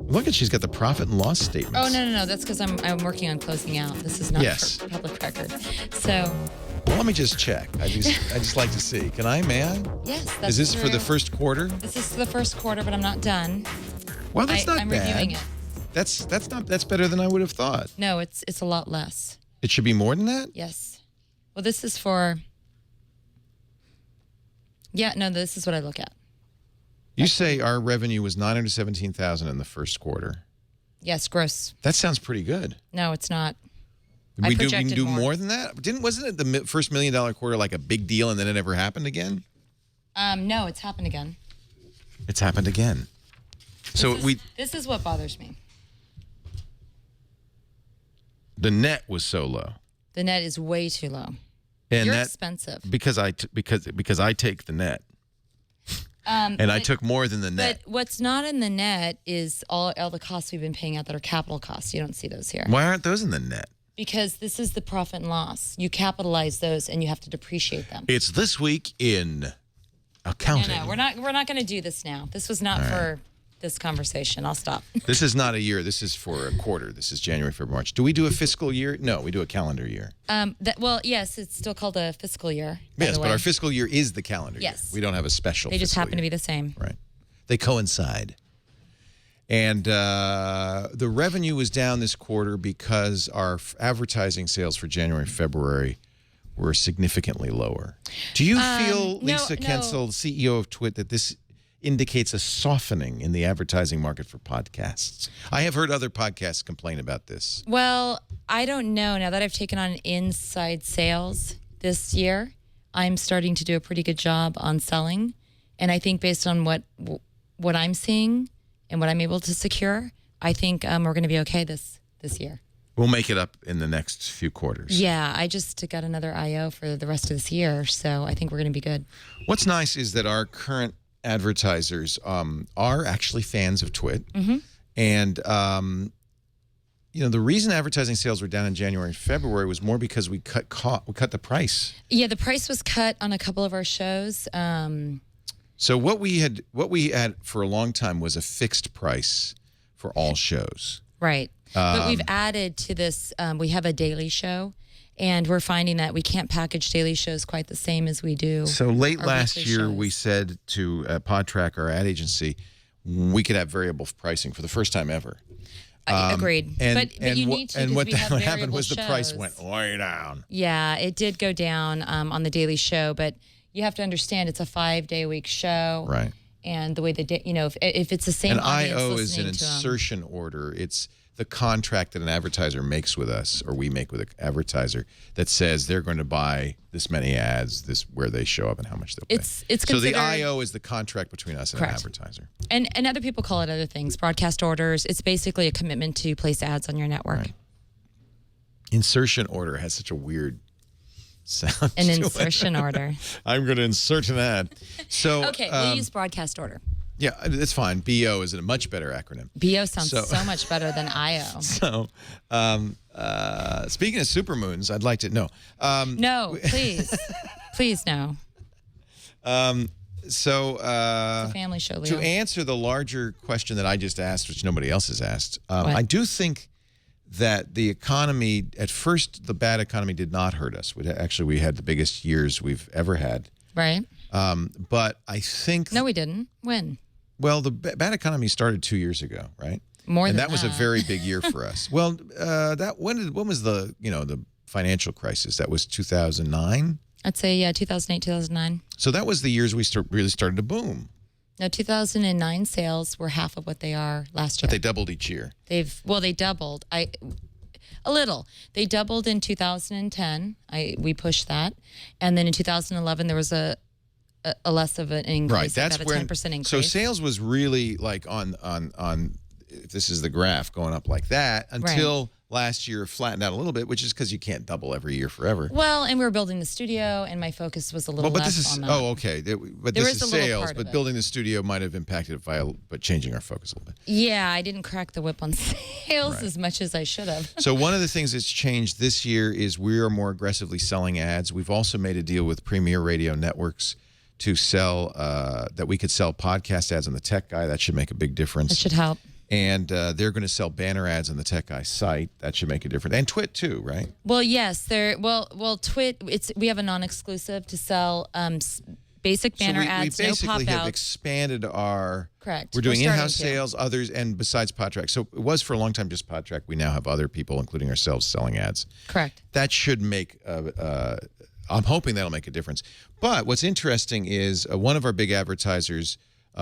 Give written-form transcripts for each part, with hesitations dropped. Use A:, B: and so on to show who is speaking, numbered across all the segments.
A: Look at, she's got the profit and loss statements.
B: Oh, no. That's because I'm working on closing out. This is not for public record. So.
A: Well, let me just check. I just like to see. Can I, man?
B: Yes. That's
A: Is this for the first quarter?
B: This is the first quarter, but I'm not done.
A: Well, that's not
B: I'm
A: bad.
B: reviewing it.
A: That's better than I would have thought.
B: No, it's a lot less.
A: It should be more than that?
B: Yes. Well, this is for. Yeah, no, this is what I look at.
A: You say our revenue was $917,000 in the first quarter.
B: Yes, gross.
A: That sounds pretty good.
B: No, it's not.
A: We can do more than that? Wasn't it the first $1 million quarter like a big deal and then it never happened again?
B: No, it's happened again.
A: It's happened again.
B: This is what bothers me.
A: The net was so low.
B: The net is way too low.
A: And
B: You're expensive.
A: Because I take the net. And I took more than the net.
B: But what's not in the net is all the costs we've been paying out that are capital costs. You don't see those here.
A: Why aren't those in the net?
B: Because this is the profit and loss. You capitalize those and you have to depreciate them.
A: It's This Week in Accounting.
B: No, we're not going to do this now. This was not for this conversation. I'll stop.
A: This is not a year. This is for a quarter. This is January, February, March. Do we do a fiscal year? No, we do a calendar year.
B: Well, yes, it's still called a fiscal year.
A: Yes, but our fiscal year is the calendar year.
B: Yes.
A: We don't have a special
B: They just
A: fiscal
B: happen to
A: year.
B: be the same.
A: Right. They coincide. And the revenue was down this quarter because our advertising sales for January, February were significantly lower. Do you feel, Lisa Kensel, CEO of TWiT, that this indicates a softening in the advertising market for podcasts? I have heard other podcasts complain about this.
B: Well, I don't know. Now that I've taken on inside sales this year, I'm starting to do a pretty good job on selling. And I think based on what I'm seeing and what I'm able to secure, I think we're going to be okay this year.
A: We'll make it up in the next few quarters.
B: Yeah, I just got another IO for the rest of this year, so I think we're going to be good.
A: What's nice is that our current advertisers are actually fans of TWiT. Mm-hmm. And, the reason advertising sales were down in January and February was more because we cut the price.
B: Yeah, the price was cut on a couple of our shows.
A: So what we had for a long time was a fixed price for all shows.
B: Right. But we've added to this, we have a daily show, and we're finding that we can't package daily shows quite the same as we do.
A: So late last year,
B: shows.
A: we said to PodTrack, our ad agency, we could have variable pricing for the first time ever.
B: Agreed. But you need to,
A: what
B: we have
A: happened was
B: shows.
A: The price went way down.
B: Yeah, it did go down on the daily show, but you have to understand it's a 5-day-a-week show.
A: Right.
B: And the way that, if it's the same
A: An
B: audience
A: IO is an
B: listening to them.
A: insertion order. It's the contract that an advertiser makes with us, or we make with an advertiser, that says they're going to buy this many ads, where they show up and how much they'll pay. So the IO is the contract between us and an advertiser.
B: And other people call it other things, broadcast orders. It's basically a commitment to place ads on your network.
A: Right. Insertion order has such a weird sound.
B: An insertion order.
A: I'm going to insert an ad. So
B: okay, we'll use broadcast order.
A: Yeah, it's fine. BO is a much better acronym.
B: BO sounds so much better than IO.
A: So, speaking of supermoons, I'd like to know.
B: No, please. Please, no.
A: It's a
B: family show, Leo.
A: To answer the larger question that I just asked, which nobody else has asked, I do think that the economy, at first, the bad economy did not hurt us. We had the biggest years we've ever had.
B: Right.
A: But I think...
B: No, we didn't. When?
A: Well, the bad economy started 2 years ago, right?
B: More than that.
A: And that was a very big year for us. Well, when was the financial crisis? That was 2009?
B: I'd say, 2008, 2009.
A: So that was the years we really started to boom.
B: No, 2009 sales were half of what they are last year.
A: But they doubled each year.
B: They doubled. A little. They doubled in 2010. We pushed that. And then in 2011, there was a less of an increase.
A: Right, that's
B: about a 10% increase.
A: So sales was really like on if this is the graph going up like that until last year flattened out a little bit, which is because you can't double every year forever.
B: Well, and we were building the studio, and my focus was a little less on that.
A: Oh, okay. But this is sales, but building the studio might have impacted it but changing our focus a little bit.
B: Yeah, I didn't crack the whip on sales as much as I should have.
A: So one of the things that's changed this year is we are more aggressively selling ads. We've also made a deal with Premier Radio Networks to sell that we could sell podcast ads on the Tech Guy. That should make a big difference.
B: That should help.
A: And they're going to sell banner ads on the Tech Guy site. That should make a difference. And TWiT too, right?
B: Well, yes. TWiT. We have a non-exclusive to sell basic banner ads.
A: We basically
B: no
A: have
B: pop-outs.
A: expanded our.
B: Correct.
A: We're doing
B: We're
A: in-house
B: starting to.
A: sales, others, and besides PodTrack. So it was for a long time just PodTrack. We now have other people, including ourselves, selling ads.
B: Correct.
A: That should make. I'm hoping that'll make a difference. But what's interesting is one of our big advertisers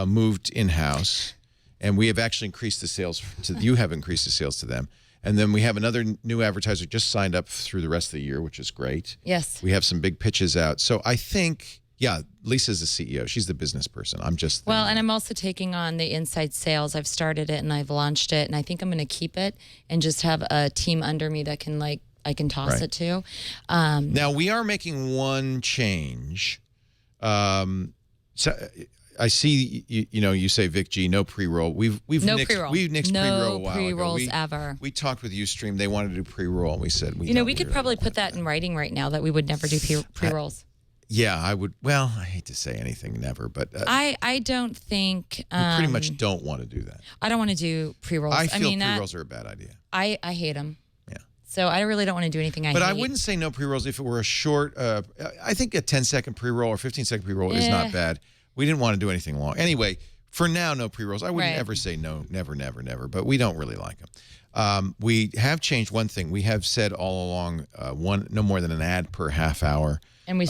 A: moved in-house, and we have actually increased the sales. You have increased the sales to them. And then we have another new advertiser just signed up through the rest of the year, which is great.
B: Yes.
A: We have some big pitches out. So I think, yeah, Lisa's the CEO. She's the business person. I'm just...
B: Well, and I'm also taking on the inside sales. I've started it and I've launched it, and I think I'm going to keep it and just have a team under me that can I can toss it to.
A: Now, we are making one change. So I see, you say, Vic G, no pre-roll. We've
B: No
A: nixed,
B: pre-roll.
A: We've nixed pre-roll a
B: No
A: while
B: pre-rolls
A: ago.
B: ever.
A: We talked with Ustream. They wanted to do pre-roll, and we said...
B: we could probably put that in writing right now that we would never do pre-rolls.
A: Yeah, I would. Well, I hate to say anything never, but...
B: I don't think...
A: we pretty much don't want to do that.
B: I don't want to do pre-rolls.
A: I feel pre-rolls are a bad idea.
B: I hate them.
A: Yeah.
B: So I really don't want to do anything I hate.
A: But I wouldn't say no pre-rolls if it were a short... I think a 10-second pre-roll or 15-second pre-roll is not bad. We didn't want to do anything long. Anyway, for now, no pre-rolls. I wouldn't ever say no, never, never, never, but we don't really like them. We have changed one thing. We have said all along no more than an ad per half hour.
B: And we're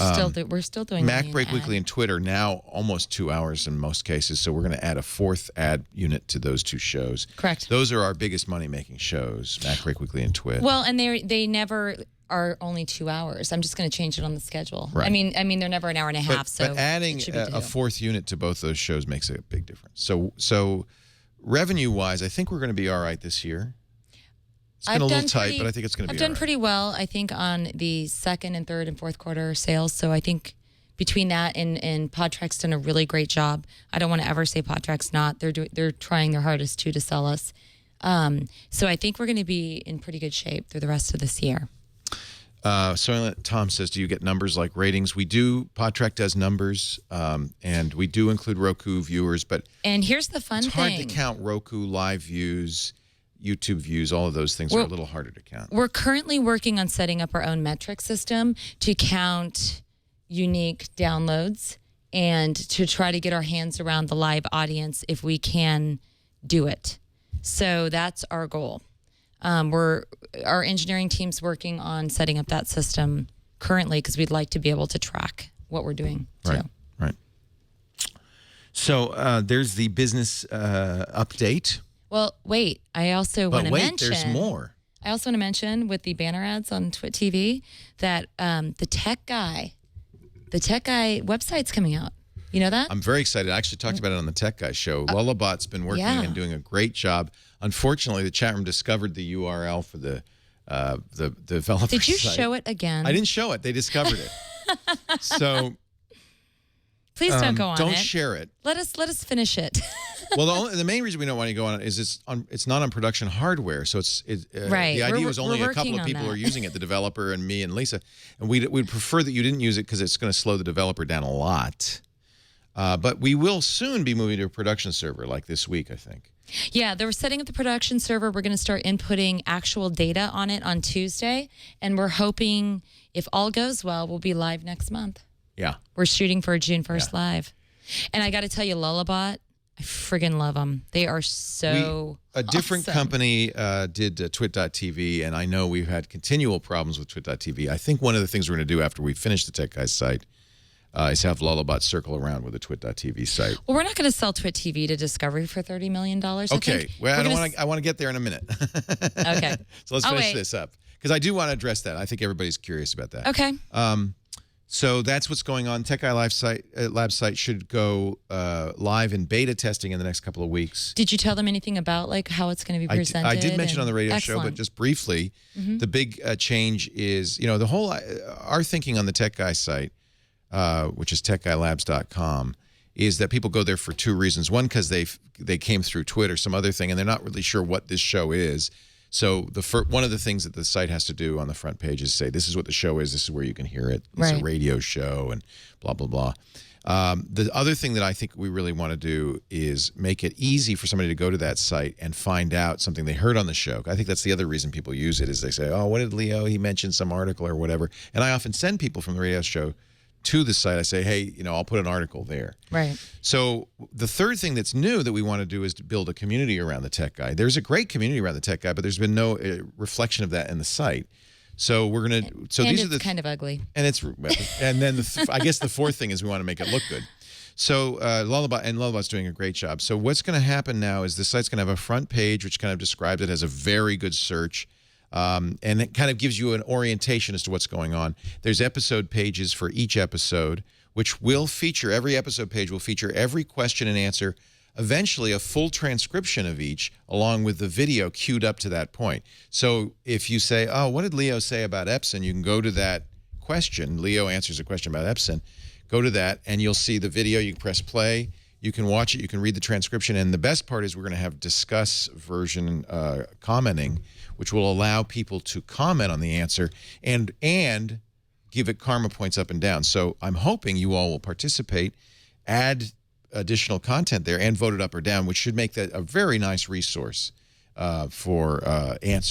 B: still doing
A: Mac Break Weekly and Twitter now almost 2 hours in most cases. So we're going to add a 4th ad unit to those 2 shows.
B: Correct.
A: Those are our biggest money-making shows, Mac Break Weekly and Twit.
B: Well, and they never are only 2 hours. I'm just going to change it on the schedule.
A: Right.
B: I mean they're never an hour and a half.
A: But adding a 4th unit to both those shows makes a big difference. So revenue-wise, I think we're going to be all right this year. It's been a little tight, but I think it's going to be all right.
B: I've done pretty well, I think, on the second and third and fourth quarter sales. So I think between that and PodTrack's done a really great job. I don't want to ever say PodTrack's not. They're trying their hardest to sell us. So I think we're going to be in pretty good shape through the rest of this year.
A: Tom says, do you get numbers like ratings? We do. PodTrack does numbers, and we do include Roku viewers.
B: And here's the fun thing.
A: It's hard to count Roku live views, YouTube views. All of those things are a little harder to count.
B: We're currently working on setting up our own metric system to count unique downloads and to try to get our hands around the live audience if we can do it. So that's our goal. Our engineering team's working on setting up that system currently because we'd like to be able to track what we're doing too.
A: Right. So there's the business update.
B: Well, wait. I also want to mention.
A: There's more.
B: I also want to mention with the banner ads on TWiT TV that the Tech Guy website's coming out. You know that?
A: I'm very excited. I actually talked about it on the Tech Guy show. Lullabot's been working and doing a great job. Unfortunately, the chat room discovered the URL for the developer
B: Did you
A: site.
B: show it again?
A: I didn't show it. They discovered it. So
B: please don't go on
A: don't
B: it.
A: share it.
B: Let us finish it.
A: Well, the main reason we don't want to go on it is it's not on production hardware. So
B: right.
A: The idea was only
B: we're
A: a couple of people are using it, the developer and me and Lisa. And we'd prefer that you didn't use it because it's going to slow the developer down a lot. But we will soon be moving to a production server, like this week, I think.
B: Yeah, they were setting up the production server. We're going to start inputting actual data on it on Tuesday. And we're hoping, if all goes well, we'll be live next month.
A: Yeah.
B: We're shooting for a June 1st live. And I got to tell you, Lullabot, I friggin' love them. They are so
A: A different company did TWiT.tv, and I know we've had continual problems with TWiT.tv. I think one of the things we're going to do after we finish the Tech Guys site is have Lullabot circle around with a TWiT.tv site.
B: Well, we're not going to sell TWiT TV to Discovery for $30 million.
A: Okay. Well, I want to get there in a minute.
B: Okay.
A: So let's finish this up. Because I do want to address that. I think everybody's curious about that.
B: Okay.
A: So that's what's going on. Tech Guy Lab site should go live in beta testing in the next couple of weeks.
B: Did you tell them anything about like how it's going to be presented?
A: I did mention on the radio show,
B: Excellent.
A: but just briefly, the big change is, the whole our thinking on the Tech Guy site, which is techguylabs.com, is that people go there for 2 reasons. One, because they came through Twitter, some other thing, and they're not really sure what this show is. So one of the things that the site has to do on the front page is say, this is what the show is, this is where you can hear it. It's a radio show and blah, blah, blah. The other thing that I think we really want to do is make it easy for somebody to go to that site and find out something they heard on the show. I think that's the other reason people use it is they say, oh, what did Leo, he mentioned some article or whatever. And I often send people from the radio show to the site. I say, hey, I'll put an article there.
B: Right.
A: So the third thing that's new that we want to do is to build a community around the tech guy. There's a great community around the tech guy, but there's been no reflection of that in the site. So we're gonna. So
B: and
A: these
B: it's
A: are the
B: kind of ugly.
A: And it's and then I guess the fourth thing is we want to make it look good. So Lullabot's doing a great job. So what's going to happen now is the site's going to have a front page which kind of describes it as a very good search, and it kind of gives you an orientation as to what's going on. There's episode pages for each episode, which will feature every episode page will feature every question and answer. Eventually, a full transcription of each, along with the video queued up to that point. So if you say, oh, what did Leo say about Epson? You can go to that question. Leo answers a question about Epson. Go to that, and you'll see the video. You can press play. You can watch it. You can read the transcription. And the best part is we're going to have discuss version commenting, which will allow people to comment on the answer and give it karma points up and down. So I'm hoping you all will participate, add additional content there, and vote it up or down, which should make that a very nice resource for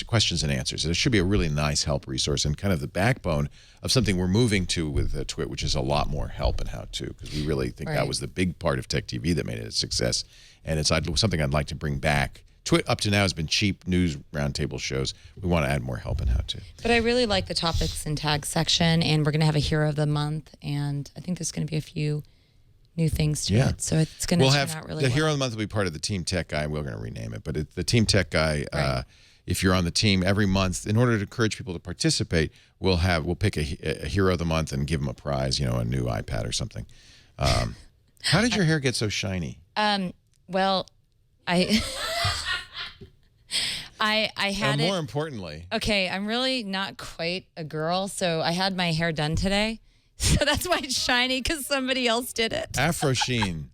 A: questions and answers. It should be a really nice help resource and kind of the backbone of something we're moving to with TWiT, which is a lot more help and how-to, because we really think that was the big part of Tech TV that made it a success, and it's something I'd like to bring back. TWiT up to now has been cheap news roundtable shows. We want to add more help and how-to.
B: But I really like the topics and tags section, and we're going to have a Hero of the Month, and I think there's going to be a few new things to it, so it's going to turn out really well.
A: The Hero of the Month will be part of the Team Tech Guy. We're going to rename it, but the Team Tech Guy, if you're on the team every month, in order to encourage people to participate, we'll pick a Hero of the Month and give them a prize, a new iPad or something. How did your hair get so shiny?
B: Well, I had it.
A: More importantly,
B: okay, I'm really not quite a girl, so I had my hair done today. So that's why it's shiny, because somebody else did it.
A: Afro sheen.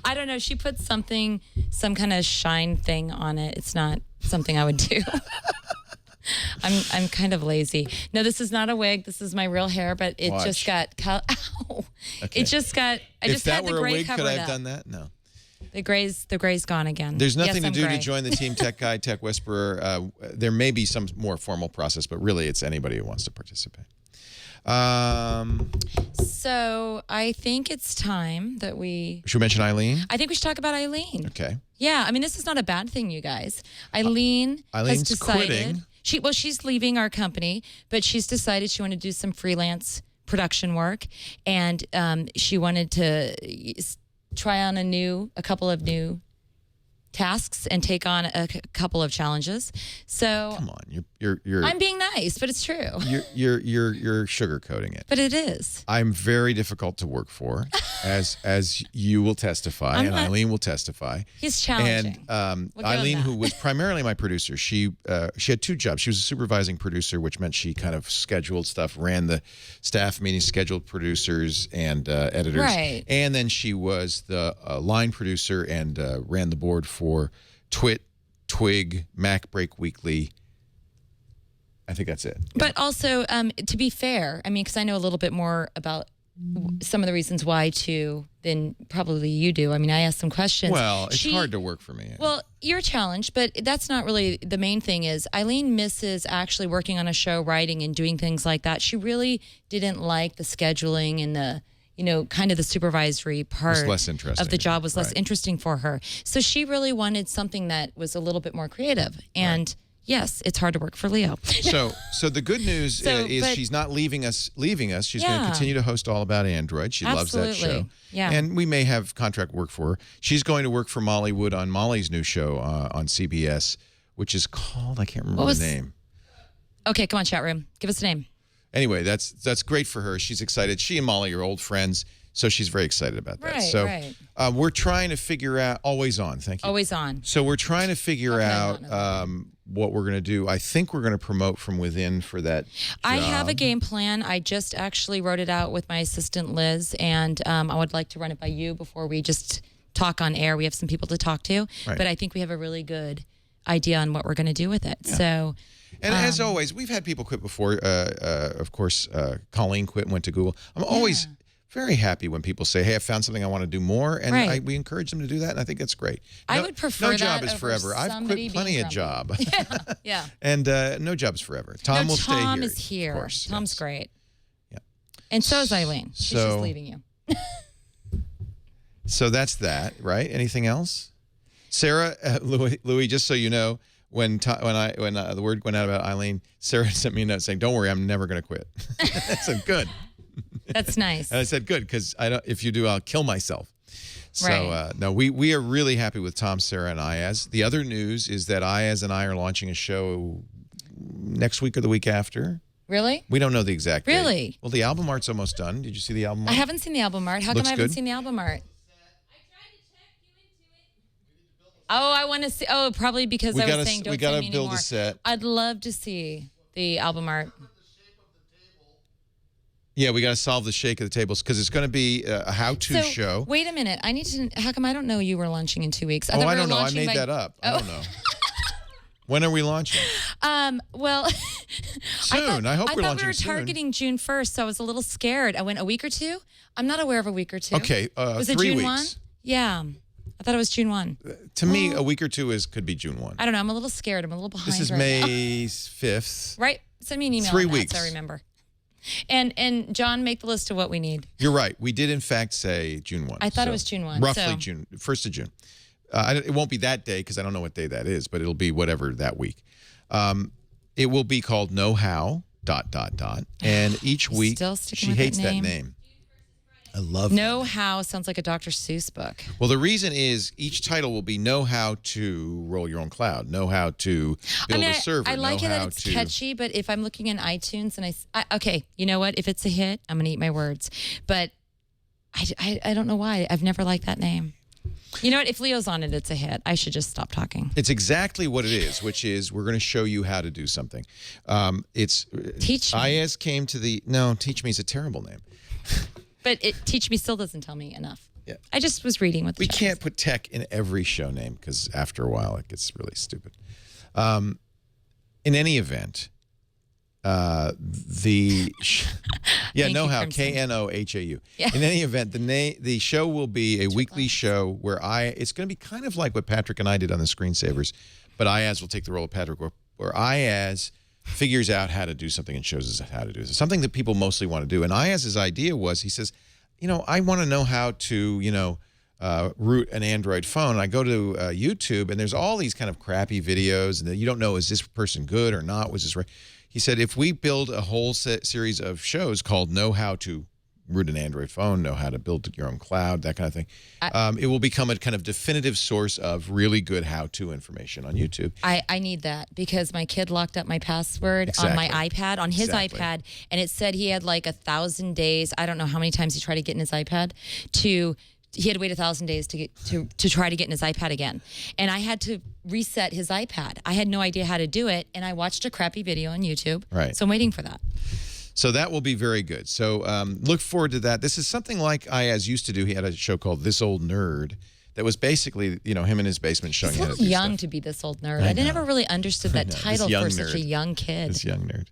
B: I don't know. She put some kind of shine thing on it. It's not something I would do. I'm kind of lazy. No, this is not a wig. This is my real hair, but it just got ow. Okay. It just got. I just had the gray covered up.
A: Could I have done that? No.
B: The gray's gone again.
A: There's nothing to do to join the Team Tech Guy, Tech Whisperer. There may be some more formal process, but really it's anybody who wants to participate.
B: So I think it's time that we...
A: Should we mention Eileen?
B: I think we should talk about Eileen.
A: Okay.
B: Yeah, I mean, this is not a bad thing, you guys. Eileen has decided...
A: quitting.
B: She's leaving our company, but she's decided she wanted to do some freelance production work, and she wanted to try on a couple of new tasks and take on a couple of challenges. So
A: come on, you're
B: I'm being nice, but it's true.
A: You're sugarcoating it.
B: But it is.
A: I'm very difficult to work for, as you will testify, and Eileen will testify.
B: He's challenging.
A: And Eileen, who was primarily my producer, she had two jobs. She was a supervising producer, which meant she kind of scheduled stuff, ran the staff meetings, scheduled producers and editors.
B: Right.
A: And then she was the line producer and ran the board for TWiT, Twig, Mac Break Weekly. I think that's it.
B: But also, to be fair, I mean, because I know a little bit more about some of the reasons why too than probably you do. I mean, I asked some questions.
A: Well, it's hard to work for me.
B: Well, you're challenged, but that's not really the main thing. Is Eileen misses actually working on a show, writing and doing things like that. She really didn't like the scheduling and the kind of the supervisory part of the job was less interesting for her. So she really wanted something that was a little bit more creative. And yes, it's hard to work for Leo.
A: So the good news is she's not leaving us. She's going to continue to host All About Android. She loves that show.
B: Yeah.
A: And we may have contract work for her. She's going to work for Molly Wood on Molly's new show on CBS, which is called, I can't remember the name. Okay, come on, chat room. Give us a name. Anyway, that's great for her. She's excited. She and Molly are old friends, so she's very excited about that. We're trying to figure out Always On. Thank you. Always On. So we're trying to figure out what we're going to do. I think we're going to promote from within for that job. I have a game plan. I just actually wrote it out with my assistant Liz, and I would like to run it by you before we just talk on air. We have some people to talk to, but I think we have a really good idea on what we're going to do with it. Yeah. So. And as always, we've had people quit before. Of course, Colleen quit and went to Google. I'm always very happy when people say, hey, I found something I want to do more. And
B: Right.
A: we encourage them to do that. And I think that's great.
B: I would prefer
A: no job
B: that
A: is
B: over
A: forever. I've
B: somebody
A: quit plenty
B: being
A: of job.
B: Yeah.
A: And no job is forever. Tom will stay here.
B: Tom is here.
A: Of course,
B: Tom's
A: yes.
B: great.
A: Yeah.
B: And so is Eileen. She's
A: So-
B: just leaving you.
A: So that's that, right? Anything else? Sarah, Louis, just so you know, when the word went out about Eileen, Sarah sent me a note saying, don't worry, I'm never going to quit. I said, good.
B: That's nice.
A: And I said, good, because if you do, I'll kill myself. So,
B: Right.
A: no, we are really happy with Tom, Sarah, and Ayaz. The other news is that Ayaz and I are launching a show next week or the week after.
B: Really?
A: We don't know the exact date.
B: Really?
A: Well, the album art's almost done. Did you see the album art?
B: I haven't seen the album art. How come
A: Looks
B: I haven't
A: good.
B: seen the album art? Oh, I want to see. Oh, probably because I was saying don't
A: we
B: send
A: gotta
B: me
A: build
B: anymore.
A: a set.
B: I'd love to see the album art.
A: Yeah, we got to solve the shake of the tables because it's going to be a how-to show.
B: Wait a minute. I need to. How come I don't know you were launching in 2 weeks?
A: Oh,
B: thought
A: I
B: we were
A: don't know. I
B: launching
A: made
B: by-
A: that up. I
B: Oh.
A: don't know. When are we launching?
B: Well,
A: Soon. I hope we're
B: thought
A: launching
B: we were
A: soon.
B: targeting June 1st, so I was a little scared. I went a week or two. I'm not aware of a week or two.
A: Okay,
B: was it
A: 3
B: June
A: weeks.
B: 1? Yeah, I thought it was June 1.
A: To me, a week or two could be June 1.
B: I don't know. I'm a little scared. I'm a little behind.
A: This is
B: right now.
A: May 5th.
B: Right. Send me an email.
A: 3
B: on that
A: weeks.
B: so I remember. And John, make the list of what we need.
A: You're right. We did, in fact, say June 1.
B: I thought it was June 1,
A: Roughly
B: so-
A: June, 1st of June. It won't be that day because I don't know what day that is, but it'll be whatever that week. It will be called Know How, ... And each week,
B: Still sticking
A: she
B: with that
A: hates that
B: name?
A: name. I love
B: Know How sounds like a Dr. Seuss book.
A: Well, the reason is each title will be know how to roll your own cloud, know how to build a server.
B: I like
A: know
B: it that
A: how
B: it's
A: to...
B: catchy, but if I'm looking in iTunes and okay, you know what? If it's a hit, I'm going to eat my words. But I don't know why. I've never liked that name. You know what? If Leo's on it, it's a hit. I should just stop talking.
A: It's exactly what it is, which is we're going to show you how to do something.
B: Teach me.
A: Ayaz came to the... No, Teach Me is a terrible name.
B: But Teach Me still doesn't tell me enough.
A: Yeah.
B: I just was reading what the
A: We
B: chat
A: can't put tech in every show name because after a while it gets really stupid. In any event, Know How,
B: Crimson.
A: Knohau.
B: Yeah.
A: In any event, the show will be a weekly show where it's going to be kind of like what Patrick and I did on the Screensavers, but Ayaz will take the role of Patrick, where Ayaz figures out how to do something and shows us how to do it. Something that people mostly want to do. And Ayaz's idea was, he says, I want to know how to, root an Android phone. I go to YouTube, and there's all these kind of crappy videos, and you don't know, is this person good or not? Was this right? He said, if we build a whole series of shows called Know How to Root an Android Phone, Know How to Build Your Own Cloud, that kind of thing, it will become a kind of definitive source of really good how-to information on YouTube.
B: I need that because my kid locked up my password on my iPad, on his iPad, and it said he had like 1,000 days. I don't know how many times he tried to get in his iPad he had to wait 1,000 days to try to get in his iPad again. And I had to reset his iPad. I had no idea how to do it, and I watched a crappy video on YouTube.
A: Right.
B: So I'm waiting for that.
A: So that will be very good. So look forward to that. This is something like Ayaz used to do. He had a show called This Old Nerd that was basically, him in his basement showing
B: He's
A: how
B: a
A: to
B: little
A: do
B: young
A: stuff.
B: to be this old nerd. I never really understood that title
A: young
B: for such a
A: nerd.
B: young kid.
A: This young nerd.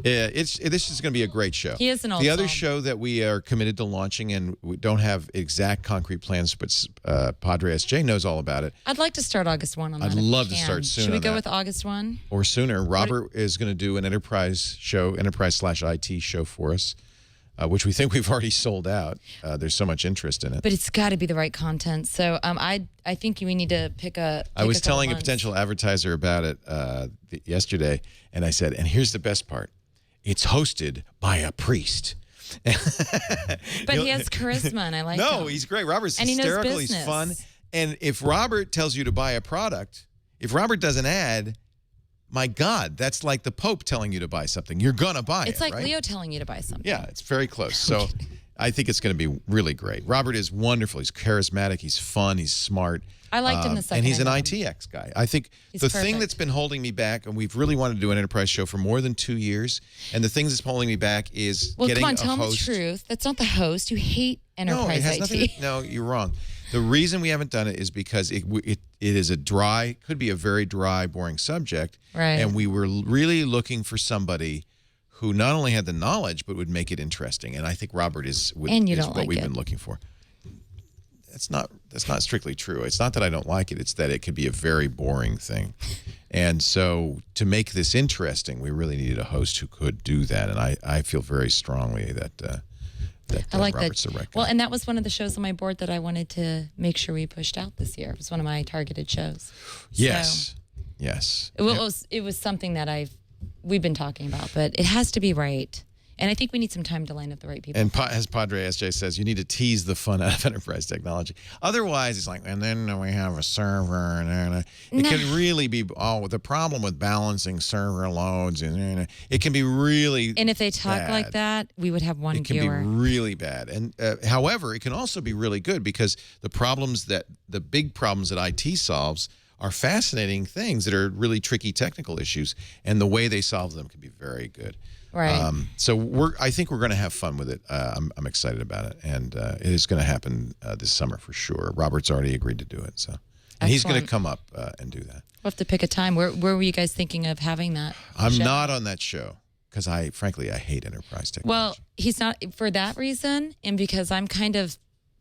A: Yeah, this is going to be a great show.
B: He is an old
A: The other
B: soul.
A: show that we are committed to launching, and we don't have exact concrete plans, but Padre SJ knows all about it,
B: I'd like to start August 1 on that.
A: I'd
B: if we
A: love to
B: can.
A: start soon
B: Should we
A: on
B: go
A: that.
B: with August 1?
A: or sooner. Robert is going to do an enterprise show, enterprise/IT show for us, which we think we've already sold out. There's so much interest in it.
B: But it's got to be the right content. So I think we need to pick a.
A: I was
B: pick couple
A: telling a
B: months.
A: potential advertiser about it yesterday, and I said, and here's the best part. It's hosted by a priest.
B: But he has charisma, and I like him.
A: No, he's great. Robert's
B: And he knows
A: hysterical. He's
B: business.
A: fun. And if Robert tells you to buy a product, if Robert does an ad, my God, that's like the Pope telling you to buy something. You're going to buy it,
B: It's like
A: right?
B: Leo telling you to buy something.
A: Yeah, it's very close. So I think it's going to be really great. Robert is wonderful. He's charismatic. He's fun. He's smart.
B: I liked him the second
A: And he's
B: I
A: an
B: met him.
A: ITX guy. I think
B: He's
A: the thing
B: perfect.
A: that's been holding me back, and we've really wanted to do an enterprise show for more than 2 years, and the thing that's holding me back is
B: Well,
A: getting
B: come on,
A: a
B: tell him the
A: host.
B: truth. That's not the host. You hate
A: No,
B: enterprise
A: it has
B: IT.
A: nothing. No, you're wrong. The reason we haven't done it is because it is could be a very dry, boring subject,
B: Right.
A: and we were really looking for somebody who not only had the knowledge but would make it interesting. And I think Robert is what we've been looking for. That's not strictly true. It's not that I don't like it. It's that it could be a very boring thing. And so to make this interesting, we really needed a host who could do that. And I feel very strongly that
B: I like
A: Robert's
B: that.
A: the right guy.
B: Well, and that was one of the shows on my board that I wanted to make sure we pushed out this year. It was one of my targeted shows.
A: Yes. Yes.
B: It was something that we've been talking about, but it has to be right. And I think we need some time to line up the right people.
A: And as Padre SJ says, you need to tease the fun out of enterprise technology. Otherwise, it's like, and then we have a server, and it can really be the problem with balancing server loads, and it can be really.
B: And if they talk like that, we would have one
A: viewer. It can be really bad. And however, it can also be really good because the big problems that IT solves are fascinating things that are really tricky technical issues, and the way they solve them can be very good.
B: Right.
A: So I think we're going to have fun with it. I'm excited about it, and it is going to happen this summer for sure. Robert's already agreed to do it, so and he's going to come up and do that.
B: We'll have to pick a time. Where were you guys thinking of having that?
A: I'm not on that show because frankly I hate enterprise technology.
B: Well, he's not for that reason, and because I'm kind of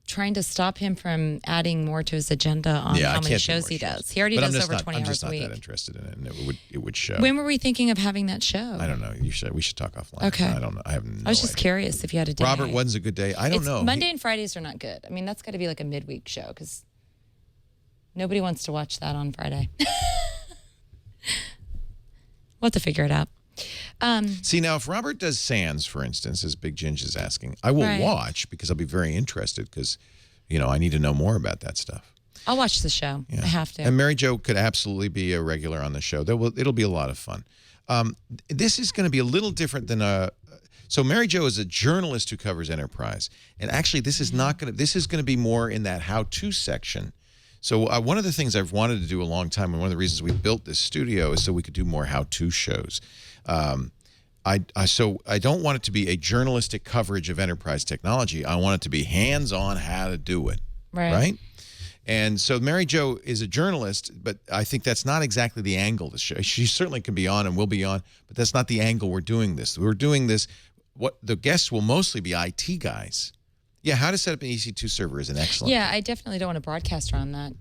B: trying to stop him from adding more to his agenda on how many shows he does. He already does over 20 hours a week.
A: I'm just not that interested in it, and it would show.
B: When were we thinking of having that show?
A: I don't know. We should talk offline.
B: Okay.
A: I don't know. I have no idea.
B: I was just curious if you had a day.
A: Robert, when's a good day? I don't know.
B: Monday and Fridays are not good. I mean, that's got to be like a midweek show because nobody wants to watch that on Friday. We'll have to figure it out.
A: See, now, if Robert does Sands, for instance, as Big Ginge is asking, I will watch because I'll be very interested because, I need to know more about that stuff.
B: I'll watch the show.
A: Yeah.
B: I have to.
A: And Mary Jo could absolutely be a regular on the show. It'll be a lot of fun. This is going to be a little different than so Mary Jo is a journalist who covers enterprise. And actually, this is going to be more in that how-to section. So one of the things I've wanted to do a long time, and one of the reasons we built this studio is so we could do more how-to shows. So I don't want it to be a journalistic coverage of enterprise technology. I want it to be hands-on how to do it. Right? And so Mary Jo is a journalist, but I think that's not exactly the angle of the show. She certainly can be on and will be on, but that's not the angle we're doing this. We're doing this, what the guests will mostly be IT guys. Yeah, how to set up an EC2 server is an excellent.
B: Yeah, I definitely don't want a broadcaster on that.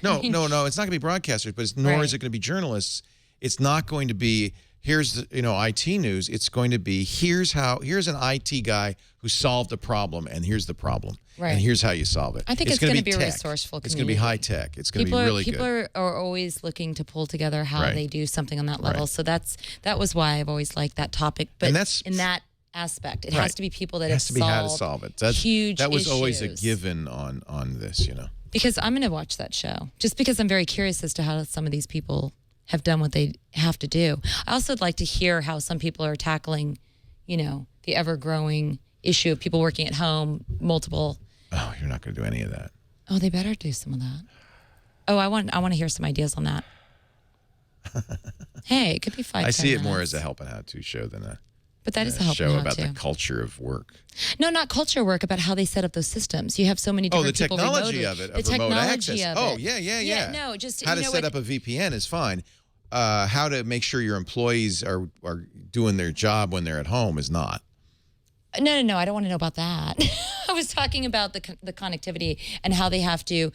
A: No, it's not going to be broadcasters, but nor is it going to be journalists. It's not going to be here's the IT news. It's going to be here's an IT guy who solved a problem, and here's the problem, and here's how you solve it.
B: I think it's going to be a resourceful community.
A: It's going to be high tech. It's going to be really good.
B: People are always looking to pull together how they do something on that level. So that was why I've always liked that topic. But in that aspect, it has to be people that have solved how to solve it. That was
A: always a given on this,
B: Because I'm going to watch that show just because I'm very curious as to how some of these people have done what they have to do. I also would like to hear how some people are tackling, the ever-growing issue of people working at home, multiple.
A: Oh, you're not going to do any of that.
B: Oh, they better do some of that. Oh, I want to hear some ideas on that. Hey, it could be 5
A: I see it
B: minutes.
A: more as a helping how-to show than a
B: But that is a helping
A: show
B: how-to.
A: about the culture of work.
B: No, not culture work, about how they set up those systems. You have so many different people remotely.
A: Oh, the technology of it, of remote access. Oh, yeah.
B: No, just
A: how to set up a VPN is fine. How to make sure your employees are doing their job when they're at home is not.
B: No. I don't want to know about that. I was talking about the connectivity and how they have to,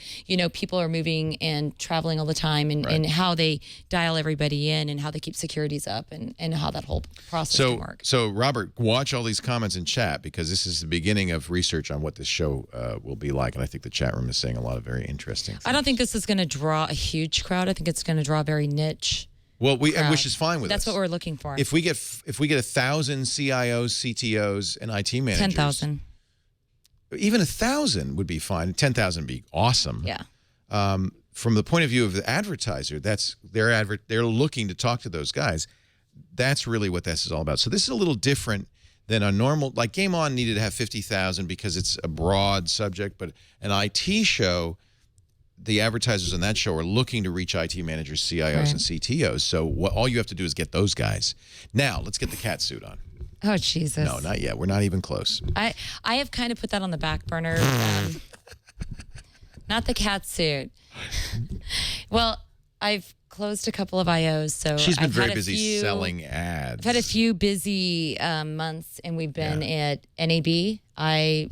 B: people are moving and traveling all the time and how they dial everybody in and how they keep securities up and how that whole process can work.
A: So, Robert, watch all these comments in chat because this is the beginning of research on what this show will be like. And I think the chat room is saying a lot of very interesting things.
B: I don't think this is going to draw a huge crowd. I think it's going to draw a very niche.
A: Well, which is fine with us.
B: That's what we're looking for.
A: If we get 1,000 CIOs, CTOs, and IT managers,
B: 10,000.
A: Even 1,000 would be fine. 10,000 would be awesome.
B: Yeah.
A: From the point of view of the advertiser, they're looking to talk to those guys. That's really what this is all about. So this is a little different than a normal, like Game On needed to have 50,000 because it's a broad subject, but an IT show, the advertisers on that show are looking to reach IT managers, CIOs, and CTOs. So all you have to do is get those guys. Now, let's get the cat suit on.
B: Oh, Jesus.
A: No, not yet. We're not even close.
B: I have kind of put that on the back burner. Not the cat suit. Well, I've closed a couple of IOs, so
A: She's been
B: I've
A: very
B: had a
A: busy
B: few-
A: selling ads.
B: I've had a few busy months, and we've been at NAB. I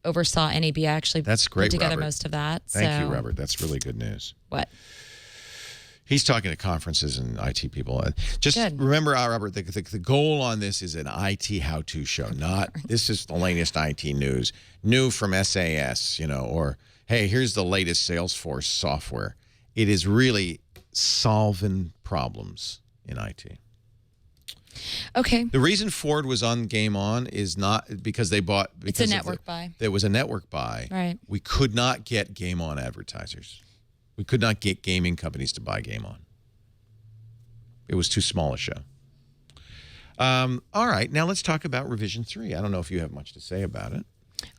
B: oversaw NAB. I actually
A: That's great,
B: put together
A: Robert.
B: most of that.
A: Thank
B: so.
A: you, Robert. That's really good news.
B: What?
A: He's talking to conferences and IT people. Just
B: Good.
A: remember, Robert, the goal on this is an IT how-to show. Not this is the latest IT news, new from SAS, or hey, here's the latest Salesforce software. It is really solving problems in IT.
B: Okay.
A: The reason Ford was on Game On is not because they bought.
B: It's a network buy.
A: There was a network buy.
B: Right.
A: We could not get Game On advertisers. We could not get gaming companies to buy Game On. It was too small a show. All right, now let's talk about Revision 3. I don't know if you have much to say about it.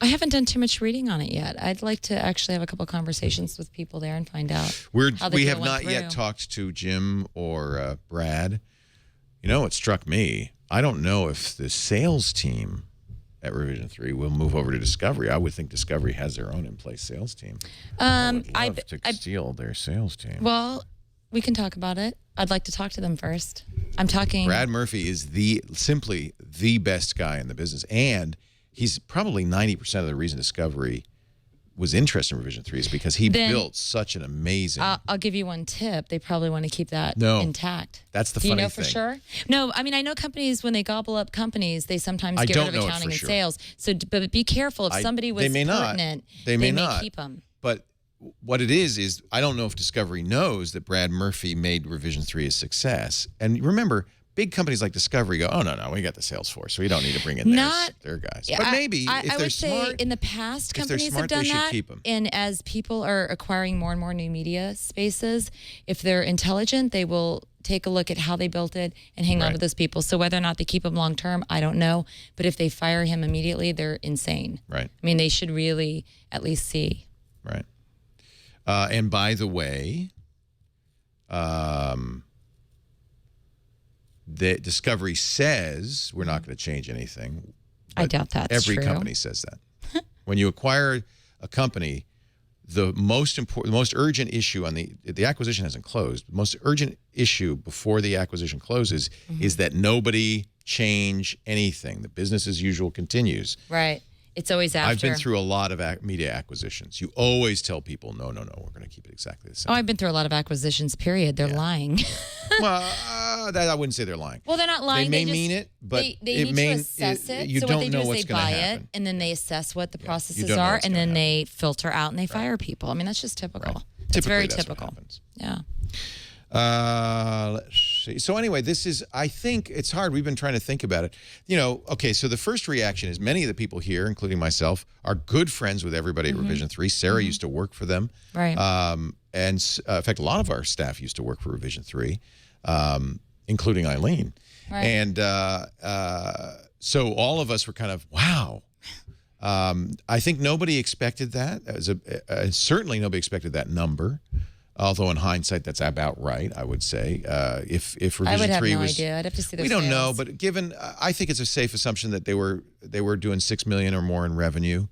B: I haven't done too much reading on it yet. I'd like to actually have a couple conversations with people there and find out. how the
A: We
B: deal
A: have
B: went
A: not yet
B: through.
A: talked to Jim or Brad. What struck me, I don't know if the sales team at Revision 3 will move over to Discovery. I would think Discovery has their own in-place sales team. I would love to steal their sales team.
B: Well, we can talk about it. I'd like to talk to them first. I'm talking.
A: Brad Murphy is simply the best guy in the business, and he's probably 90% of the reason Discovery was interested in Revision 3 is because he built such an amazing...
B: I'll give you one tip. They probably want to keep that
A: No.
B: intact.
A: That's the
B: Do you
A: funny
B: know
A: thing.
B: for sure? No, I mean, I know companies, when they gobble up companies, they sometimes
A: I
B: get
A: don't
B: rid
A: know
B: of
A: it
B: accounting
A: for
B: and
A: sure.
B: sales. So, but be careful. If somebody was
A: they may not.
B: pertinent,
A: They may not.
B: keep them.
A: But what it is I don't know if Discovery knows that Brad Murphy made Revision 3 a success. And remember, big companies like Discovery go, oh, no, we got the sales force, so we don't need to bring in their guys. But maybe
B: I
A: if they're
B: would
A: smart...
B: say in the past,
A: if they're
B: companies
A: smart,
B: have done
A: they should
B: that.
A: keep 'em.
B: And as people are acquiring more and more new media spaces, if they're intelligent, they will take a look at how they built it and hang on to those people. So whether or not they keep them long term, I don't know. But if they fire him immediately, they're insane.
A: Right.
B: I mean, they should really at least see.
A: Right. And by the way, the Discovery says we're not going to change anything.
B: I doubt that's
A: Every
B: true.
A: company says that. When you acquire a company, the most urgent issue on the acquisition hasn't closed. The most urgent issue before the acquisition closes is that nobody change anything. The business as usual continues.
B: Right. It's always after.
A: I've been through a lot of media acquisitions. You always tell people, no, we're going to keep it exactly the same.
B: Oh, I've been through a lot of acquisitions, period. They're lying.
A: Well, I wouldn't say they're lying.
B: Well, they're not lying.
A: They may
B: just,
A: mean it, but
B: they
A: it
B: need
A: may,
B: to assess it.
A: You
B: so
A: don't
B: what they do
A: know
B: is
A: what's
B: they
A: going to
B: buy
A: happen.
B: it, and then they assess what the processes
A: don't know
B: are,
A: what's
B: and
A: gonna
B: then they filter out and they fire people. I mean, that's just typical.
A: Right.
B: It's very
A: Typically, that's what
B: typical.
A: happens.
B: Yeah.
A: Let's see. So anyway, I think it's hard. We've been trying to think about it. Okay, so the first reaction is many of the people here, including myself, are good friends with everybody at Revision 3. Sarah used to work for them.
B: Right.
A: And in fact, a lot of our staff used to work for Revision 3, including Eileen.
B: Right.
A: And so all of us were kind of, wow. I think nobody expected that. Certainly nobody expected that number. Although in hindsight, that's about right, I would say. If Revision 3
B: I would have no
A: was,
B: idea. I'd have to see their
A: we don't know,
B: sales.
A: but given, I think it's a safe assumption that they were doing $6 million or more in revenue.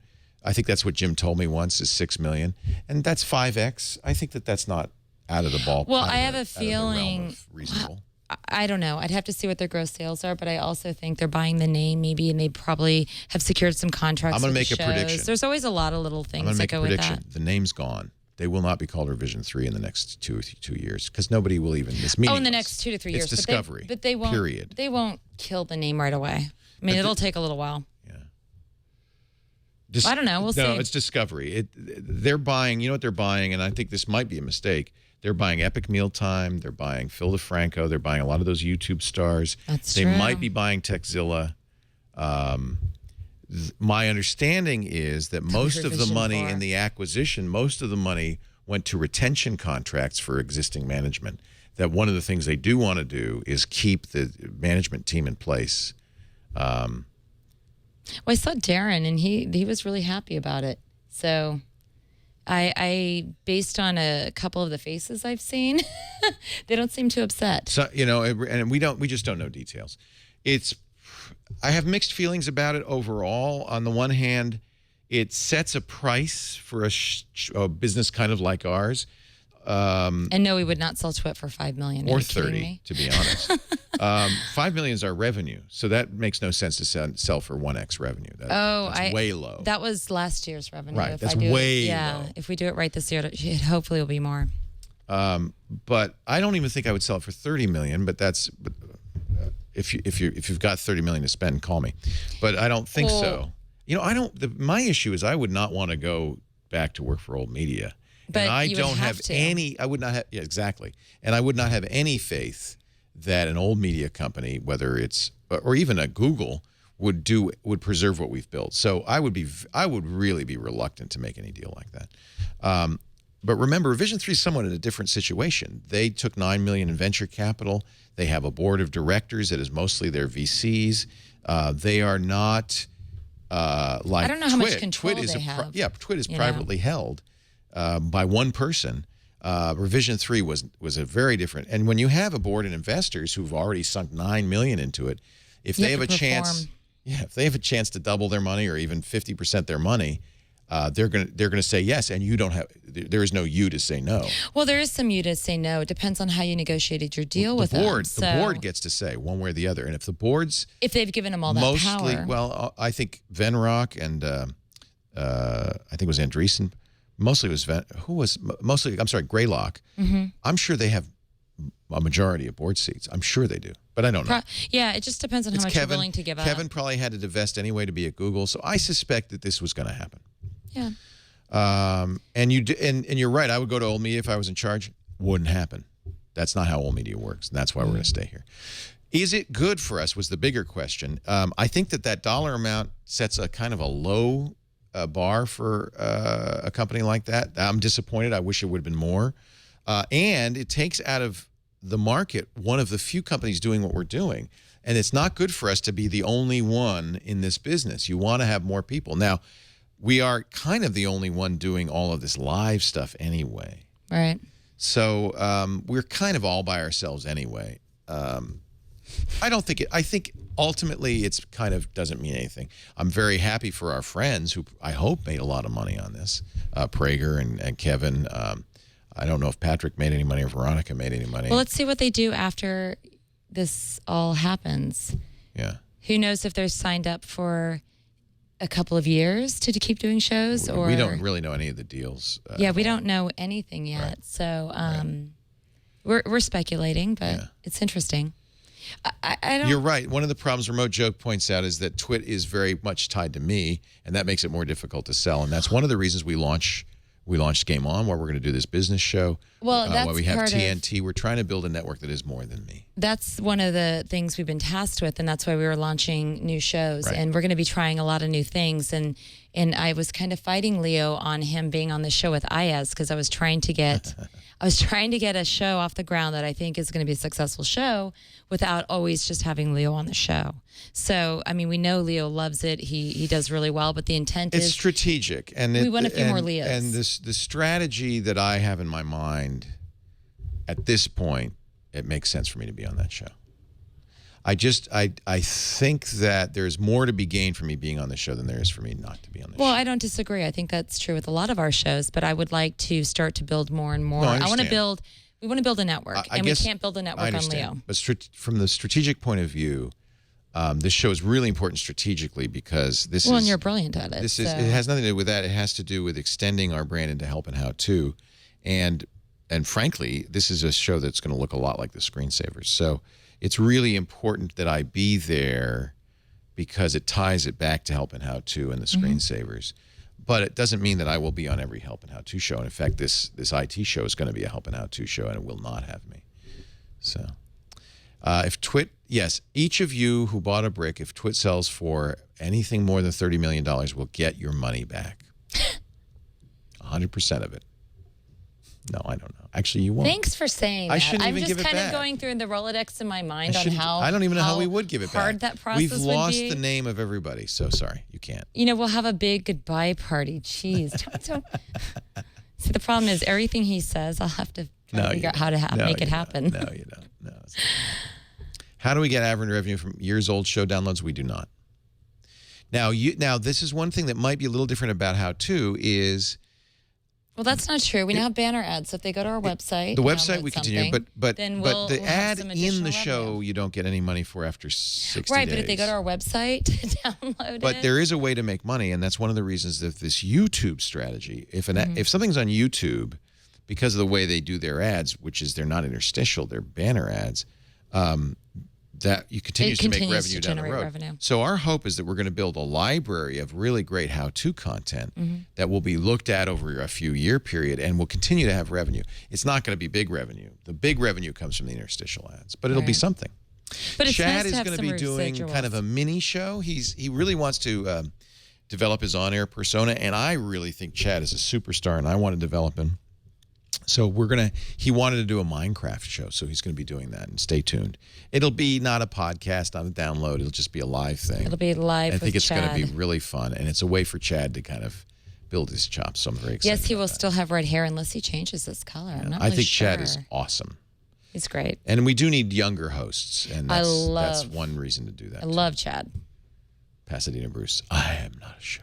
A: I think that's what Jim told me once is $6 million, and that's 5x. I think that's not out of the ball.
B: Well,
A: out
B: I
A: of
B: have
A: the-
B: a
A: out of the realm
B: feeling.
A: of reasonable.
B: I don't know. I'd have to see what their gross sales are, but I also think they're buying the name maybe, and they probably have secured some contracts.
A: I'm gonna
B: with
A: make
B: the
A: a prediction.
B: shows. There's always a lot of little
A: I'm
B: things
A: going to
B: that
A: make a
B: go with
A: prediction.
B: that.
A: The name's gone. They will not be called Revision 3 in the next 2 years because nobody will even. It's meaningless.
B: Oh, in the next 2 to 3 years.
A: It's Discovery.
B: But they won't.
A: Period.
B: They won't kill the name right away. I mean, it'll take a little while. I don't know. We'll see.
A: No, it's Discovery. They're buying. You know what they're buying, and I think this might be a mistake. They're buying Epic Mealtime. They're buying Phil DeFranco. They're buying a lot of those YouTube stars.
B: That's
A: they
B: true.
A: might be buying Techzilla. My understanding is that most of the
B: Revision
A: money
B: 4.
A: in the acquisition, most of the money went to retention contracts for existing management. That one of the things they do want to do is keep the management team in place.
B: Well, I saw Darren, and he was really happy about it. So, I based on a couple of the faces I've seen, they don't seem too upset.
A: So and we just don't know details. I have mixed feelings about it overall. On the one hand, it sets a price for a business kind of like ours.
B: And no, we would not sell TWiT for $5 million.
A: Or 30, to be honest. 5 million is our revenue, so that makes no sense to sell for 1x revenue. That's way low.
B: That was last year's revenue.
A: Right,
B: If
A: that's
B: I do
A: way
B: Yeah,
A: low.
B: if we do it right this year, it hopefully will be more.
A: But I don't even think I would sell it for 30 million. But that's if you've got 30 million to spend, call me. But I don't think so. You know, I don't. My issue is I would not want to go back to work for old media.
B: But
A: and I
B: you would
A: don't have
B: to.
A: any. I would not have. Yeah, exactly. And I would not have any faith that an old media company, whether it's or even a Google, would preserve what we've built. So I would really be reluctant to make any deal like that. But remember, Vision 3 is somewhat in a different situation. They took $9 million in venture capital. They have a board of directors that is mostly their VCs. They are not like
B: I don't know how much
A: TWiT.
B: control
A: TWiT is
B: they have.
A: TWiT is privately held by one person. Vision 3 was a very different. And when you have a board and investors who've already sunk $9 million into it, if they have a chance, if they have a chance to double their money or even 50% their money, they're gonna say yes, and you don't have. There is no you to say no.
B: Well, there is some you to say no. It depends on how you negotiated your deal with them.
A: The board gets to say one way or the other, and if the board's
B: they've given them all that power.
A: Well, I think Venrock and I think it was Andreessen. Mostly it was I'm sorry, Greylock. I'm sure they have a majority of board seats. I'm sure they do, but I don't know.
B: Yeah, it just depends on how much you're willing to give up.
A: Kevin probably had to divest anyway to be at Google, so I suspect that this was going to happen.
B: Yeah.
A: And you're right. I would go to old media if I was in charge. Wouldn't happen. That's not how old media works, and that's why we're going to stay here. Is it good for us? Was the bigger question. I think that dollar amount sets a kind of a low bar for a company like that. I'm disappointed. I wish it would have been more. And it takes out of the market one of the few companies doing what we're doing. And it's not good for us to be the only one in this business. You want to have more people. Now, we are kind of the only one doing all of this live stuff anyway.
B: Right.
A: So we're kind of all by ourselves anyway. I think ultimately it's kind of doesn't mean anything. I'm very happy for our friends who I hope made a lot of money on this. Prager and Kevin. I don't know if Patrick made any money or Veronica made any money.
B: Well, let's see what they do after this all happens.
A: Yeah.
B: Who knows if they're signed up for a couple of years to keep doing shows, or
A: we don't really know any of the deals.
B: Yeah, we don't know anything yet. Right. So we're speculating, but it's interesting. I don't.
A: You're right. One of the problems Remote Joke points out is that TWiT is very much tied to me, and that makes it more difficult to sell. And that's one of the reasons we launched Game On, where we're going to do this business show.
B: Well, that's
A: why we have
B: part
A: TNT. We're trying to build a network that is more than me.
B: That's one of the things we've been tasked with, and that's why we were launching new shows. Right. And we're going to be trying a lot of new things. And I was kind of fighting Leo on him being on the show with Ayaz because I was trying to get a show off the ground that I think is going to be a successful show without always just having Leo on the show. So, I mean, we know Leo loves it. He does really well, but the intent is...
A: It's strategic. And
B: we want a few more Leos.
A: And the strategy that I have in my mind at this point, it makes sense for me to be on that show. I think that there's more to be gained for me being on the show than there is for me not to be on the show.
B: Well, I don't disagree. I think that's true with a lot of our shows, but I would like to start to build more and more.
A: No,
B: we want to build a network, and we can't build a network on Leo.
A: But from the strategic point of view, this show is really important strategically because this is...
B: Well, and you're brilliant at it.
A: It has nothing to do with that. It has to do with extending our brand into help and how to. And frankly, this is a show that's going to look a lot like the Screensavers. So it's really important that I be there because it ties it back to help and how to and the Screensavers. But it doesn't mean that I will be on every help and how to show. And in fact, this IT show is going to be a help and how to show, and it will not have me. So if TWiT, yes, each of you who bought a brick, if TWiT sells for anything more than $30 million, will get your money back. 100% of it. No, I don't know. Actually, you won't.
B: Thanks for saying that.
A: I shouldn't even give it back.
B: I'm just kind of going through the Rolodex in my mind on how
A: I don't even know how we would give it back.
B: Hard that process
A: We've lost
B: would be.
A: the name of everybody, so sorry, you can't.
B: You know, we'll have a big goodbye party. Jeez. See, the problem is everything he says, I'll have to figure out how to make it happen.
A: No, you don't. No. How do we get average revenue from years-old show downloads? We do not. Now, this is one thing that might be a little different about how to is
B: Well, that's not true. We now have banner ads. So if they go to our website,
A: the website we
B: download
A: continue,
B: something,
A: but
B: then
A: the
B: we'll have
A: ad
B: some
A: in
B: additional
A: the show
B: revenue.
A: you don't get any money for after 60
B: Right,
A: days.
B: but if they go to our website to download it.
A: But there is a way to make money, and that's one of the reasons of this YouTube strategy. If something's on YouTube, because of the way they do their ads, which is they're not interstitial, they're banner ads, that you continues to make revenue down the road.
B: Revenue.
A: So our hope is that we're going to build a library of really great how-to content that will be looked at over a few-year period and will continue to have revenue. It's not going to be big revenue. The big revenue comes from the interstitial ads, but it'll be something.
B: But it's
A: Chad
B: nice to
A: is
B: have
A: going to
B: some
A: be doing
B: residuals.
A: kind of a mini show. He really wants to develop his on-air persona, and I really think Chad is a superstar, and I want to develop him. So he wanted to do a Minecraft show, so he's going to be doing that, and stay tuned. It'll be not a podcast, not a download. It'll just be a live thing.
B: It'll be live.
A: I think it's going to be
B: Chad.
A: really fun, and it's a way for Chad to kind of build his chops, so I'm very excited.
B: Yes, he
A: about
B: will
A: that.
B: still have red hair unless he changes his color. I'm not
A: I
B: really
A: think
B: sure.
A: Chad is awesome.
B: He's great.
A: And we do need younger hosts, and that's
B: love-
A: one reason to do that.
B: I love Chad.
A: Pasadena Bruce. I am not a show.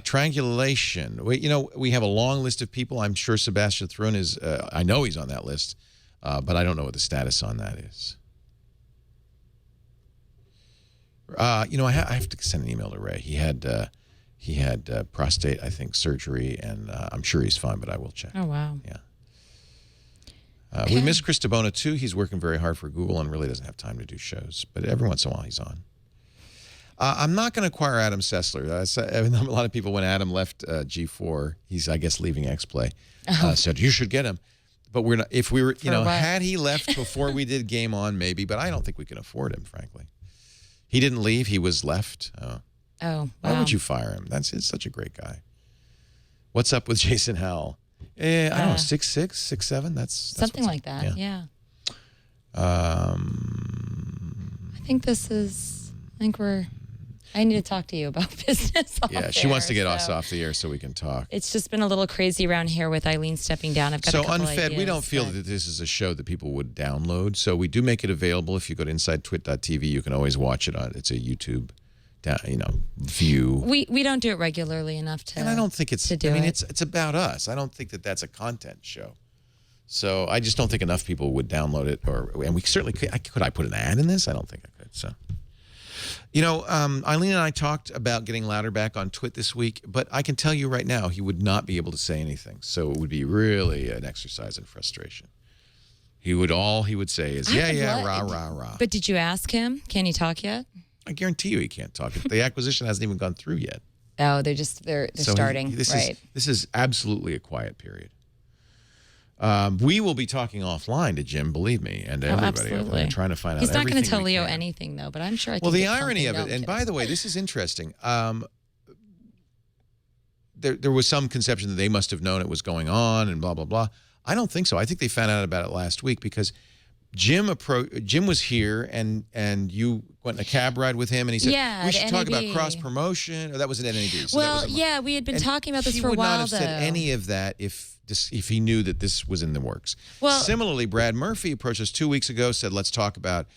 A: Triangulation. We have a long list of people. I'm sure Sebastian Thrun is. I know he's on that list, but I don't know what the status on that is. I have to send an email to Ray. He had prostate, I think, surgery, and I'm sure he's fine. But I will check.
B: Oh wow.
A: Yeah. We miss Chris DeBona too. He's working very hard for Google and really doesn't have time to do shows. But every once in a while, he's on. I'm not going to acquire Adam Sessler. A lot of people, when Adam left G4, he's, I guess, leaving X-Play, said, you should get him. But we're not. If we were, had he left before we did Game On, maybe. But I don't think we can afford him, frankly. He didn't leave. He was left.
B: Oh, wow.
A: Why would you fire him? He's such a great guy. What's up with Jason Howell? I don't know, 6'6", 6'7". That's
B: something like that. Yeah. I think I need to talk to you about business.
A: Yeah, she wants to get us off the air so we can talk.
B: It's just been a little crazy around here with Eileen stepping down. I've got a couple
A: Unfed,
B: ideas,
A: we don't feel that this is a show that people would download. So we do make it available. If you go to InsideTwit.tv, you can always watch it on. It's a YouTube, view.
B: We don't do it regularly enough to.
A: And I don't think it's.
B: To do it.
A: It's about us. I don't think that that's a content show. So I just don't think enough people would download it. And we certainly could. Could I put an ad in this? I don't think I could. So. Eileen and I talked about getting Louder back on TWiT this week, but I can tell you right now he would not be able to say anything. So it would be really an exercise in frustration. All he would say is, yeah, rah, rah, rah.
B: But did you ask him? Can he talk yet?
A: I guarantee you he can't talk. The acquisition hasn't even gone through yet.
B: Oh, they're starting, right.
A: This is absolutely a quiet period. We will be talking offline to Jim, believe me, and everybody over there, trying to find out.
B: He's not going to tell
A: we
B: Leo
A: can.
B: anything, though. But I'm sure I can.
A: Well, the irony of it, and by the way, this is interesting. There was some conception that they must have known it was going on, and blah blah blah. I don't think so. I think they found out about it last week because Jim was here, and you went in a cab ride with him, and he said, we should talk about cross-promotion. Or that was at NAB. So
B: we had been talking about this for a while,
A: he would not have said any of that if he knew that this was in the works. Well, similarly, Brad Murphy approached us 2 weeks ago, said, let's talk about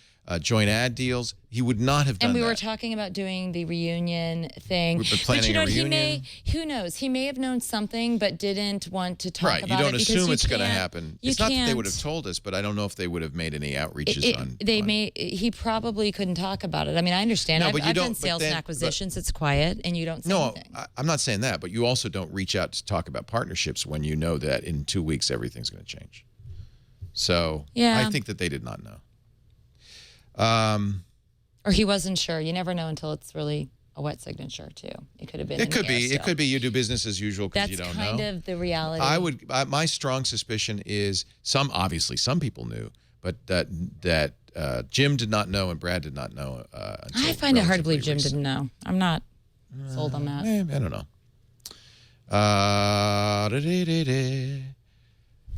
A: joint ad deals. He would not have done that.
B: And we were talking about doing the reunion thing.
A: We've been planning a reunion.
B: Who knows? He may have known something but didn't want to talk about it.
A: Right, you don't assume it's going to happen. It's not that they would have told us, but I don't know if they would have made any outreaches
B: He probably couldn't talk about it. I mean, I understand.
A: No,
B: I've done sales and acquisitions. It's quiet, and you don't say anything.
A: No, I'm not saying that, but you also don't reach out to talk about partnerships when you know that in 2 weeks everything's going to change. So I think that they did not know.
B: Or he wasn't sure. You never know until it's really a wet signature, too. It could have been. It
A: could be. You do business as usual because you don't know.
B: That's kind of the reality.
A: My strong suspicion is some people knew, but that Jim did not know and Brad did not know. Until
B: I find it hard to believe Jim didn't know. I'm not sold on that.
A: I don't know.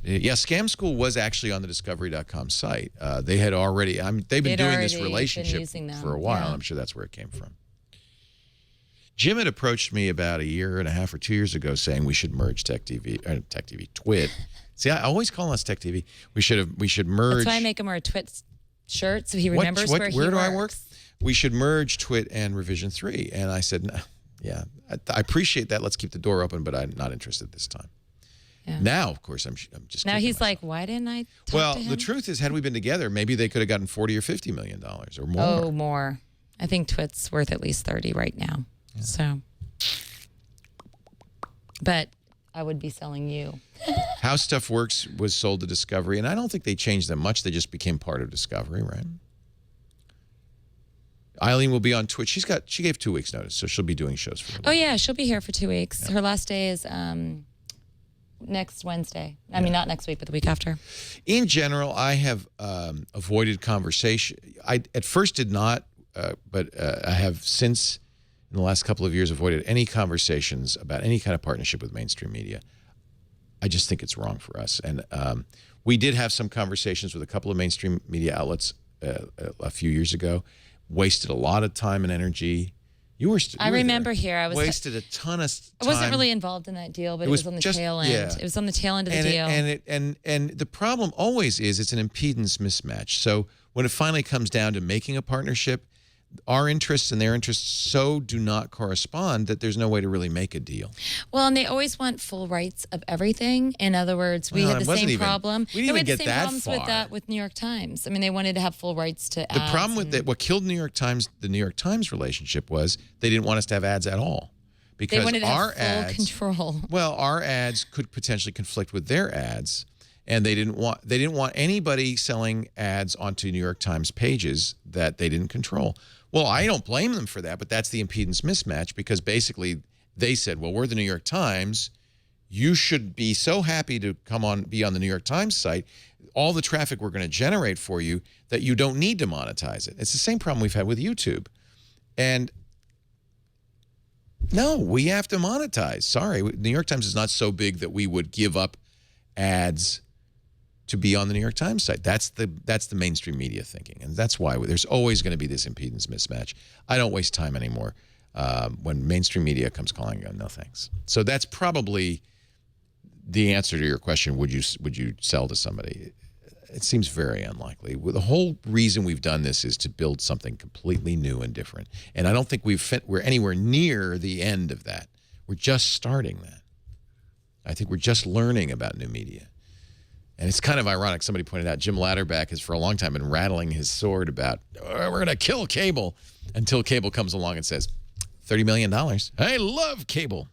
A: Yeah, Scam School was actually on the Discovery.com site. They had already. They've been doing this relationship for a while. Yeah. I'm sure that's where it came from. Jim had approached me about a year and a half or 2 years ago, saying we should merge TWiT. See, I always call us Tech TV. We should merge.
B: That's why I make him wear a TWiT shirt so he remembers where he works.
A: Where do I work? We should merge TWiT and Revision 3. And I said, no, Yeah. I appreciate that. Let's keep the door open, but I'm not interested this time.
B: Yeah.
A: Now, of course, I'm just
B: Now
A: kicking
B: he's
A: myself.
B: like, why didn't I talk
A: Well,
B: to him?
A: the truth is, had we been together, maybe they could have gotten $40 or $50 million or more.
B: Oh, more. I think TWiT's worth at least 30 right now. Yeah. So, but I would be selling you.
A: How Stuff Works was sold to Discovery, and I don't think they changed them much. They just became part of Discovery, right? Eileen will be on Twitch. She gave 2 weeks notice, so she'll be doing shows for her.
B: Oh yeah, she'll be here for 2 weeks. Yeah. Her last day is next Wednesday. I mean, not next week, but the week after.
A: In general, I have avoided conversation. I at first did not, but I have since, in the last couple of years, avoided any conversations about any kind of partnership with mainstream media. I just think it's wrong for us. And we did have some conversations with a couple of mainstream media outlets a few years ago. Wasted a lot of time and energy. I
B: remember here. I was
A: wasted a ton of time.
B: I wasn't really involved in that deal, but it was on the tail end.
A: Yeah.
B: It was on the tail end of the deal.
A: And the problem always is it's an impedance mismatch. So when it finally comes down to making a partnership, our interests and their interests so do not correspond that there's no way to really make a deal.
B: Well, and they always want full rights of everything. In other words, we had the same problem.
A: We didn't even get that far.
B: Problems with that with New York Times. I mean, they wanted to have full rights to ads.
A: The problem with that, what killed the New York Times relationship was they didn't want us to have ads at all. Because
B: they wanted to
A: our
B: have full control.
A: Well, our ads could potentially conflict with their ads. And they didn't want anybody selling ads onto New York Times pages that they didn't control. Well, I don't blame them for that, but that's the impedance mismatch because basically they said, well, we're the New York Times. You should be so happy to be on the New York Times site, all the traffic we're going to generate for you that you don't need to monetize it. It's the same problem we've had with YouTube. And no, we have to monetize. Sorry, New York Times is not so big that we would give up ads to be on the New York Times site. That's the mainstream media thinking. And that's why there's always going to be this impedance mismatch. I don't waste time anymore when mainstream media comes calling, no thanks. So that's probably the answer to your question, would you sell to somebody? It seems very unlikely. Well, the whole reason we've done this is to build something completely new and different. And I don't think we're anywhere near the end of that. We're just starting that. I think we're just learning about new media. And it's kind of ironic. Somebody pointed out Jim Latterback has for a long time been rattling his sword about, we're going to kill cable, until cable comes along and says, $30 million. I love cable.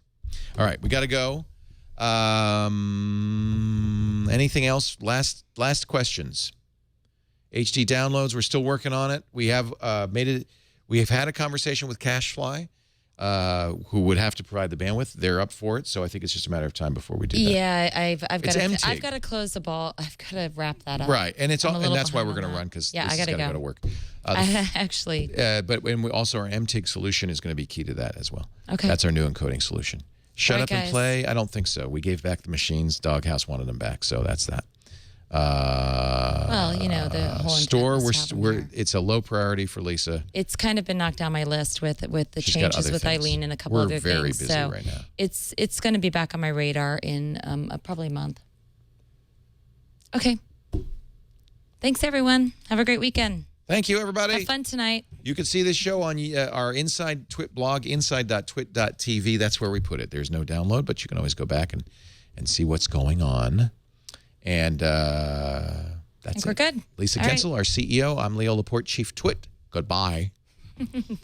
A: All right, we got to go. Anything else? Last questions. HD downloads, we're still working on it. We have we have had a conversation with CashFly. Who would have to provide the bandwidth. They're up for it, so I think it's just a matter of time before we do that.
B: Yeah, I've got to close the ball. I've got to wrap that up.
A: Right, and that's why we're going to run because
B: I got to
A: go to work.
B: Actually,
A: but we also our MTIG solution is going to be key to that as well.
B: Okay,
A: that's our new encoding solution. Shut up and play. I don't think so. We gave back the machines. Doghouse wanted them back, so that's that.
B: Well, the whole
A: store. It's a low priority for Lisa.
B: It's kind of been knocked down my list with the changes with Eileen and a couple other things.
A: We're very busy right now.
B: It's going to be back on my radar in probably a month. Okay. Thanks, everyone. Have a great weekend.
A: Thank you, everybody.
B: Have fun tonight.
A: You can see this show on our Inside TWiT blog, inside.twit.tv. That's where we put it. There's no download, but you can always go back and see what's going on. And that's it.
B: We're good.
A: Lisa Kensel, our CEO. I'm Leo Laporte, Chief TWiT. Goodbye.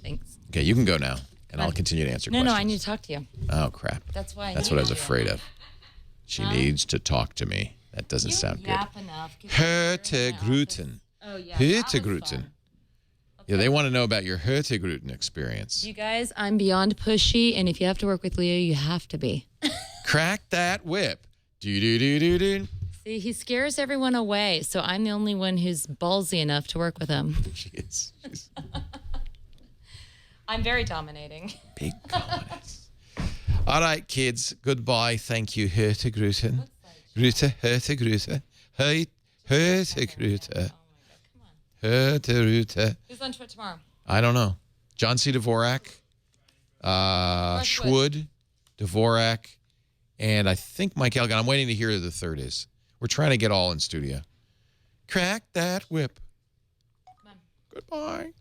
B: Thanks.
A: Okay, you can go now, and I'll continue to answer questions.
B: No, I need to talk to you.
A: Oh, crap.
B: That's why.
A: That's what I was afraid of. She needs to talk to me. That doesn't sound good. Hurtigruten.
B: Oh, yeah.
A: Hurtigruten. Yeah, they want to know about your Hurtigruten experience.
B: You guys, I'm beyond pushy, and if you have to work with Leo, you have to be.
A: Crack that whip. Do-do-do-do-do.
B: See, he scares everyone away, so I'm the only one who's ballsy enough to work with him.
A: She is.
B: I'm very dominating.
A: Big confidence. All right, kids. Goodbye. Thank you, Hurtigruten. Hurtigruten. Hurtigruten. Hurtigruten.
B: Who's on TWiT tomorrow?
A: I don't know. John C. Dvorak, Schwood, Dvorak, and I think Mike Elgin. I'm waiting to hear who the third is. We're trying to get all in studio. Crack that whip. Come on. Goodbye.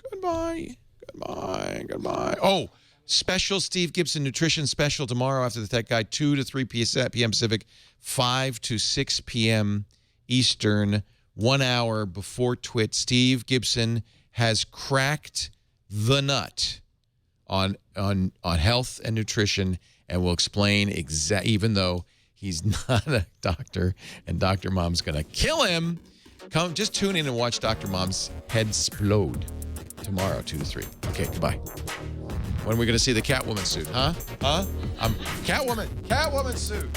A: Goodbye. Goodbye. Goodbye. Oh, Special Steve Gibson Nutrition Special tomorrow after the Tech Guy, 2 to 3 p.m. Pacific, 5 to 6 p.m. Eastern, 1 hour before TWiT. Steve Gibson has cracked the nut on health and nutrition, and will explain even though he's not a doctor and Dr. Mom's going to kill him. Just tune in and watch Dr. Mom's head explode tomorrow, 2 to 3. Okay, goodbye. When are we going to see the Catwoman suit, huh? Catwoman suit.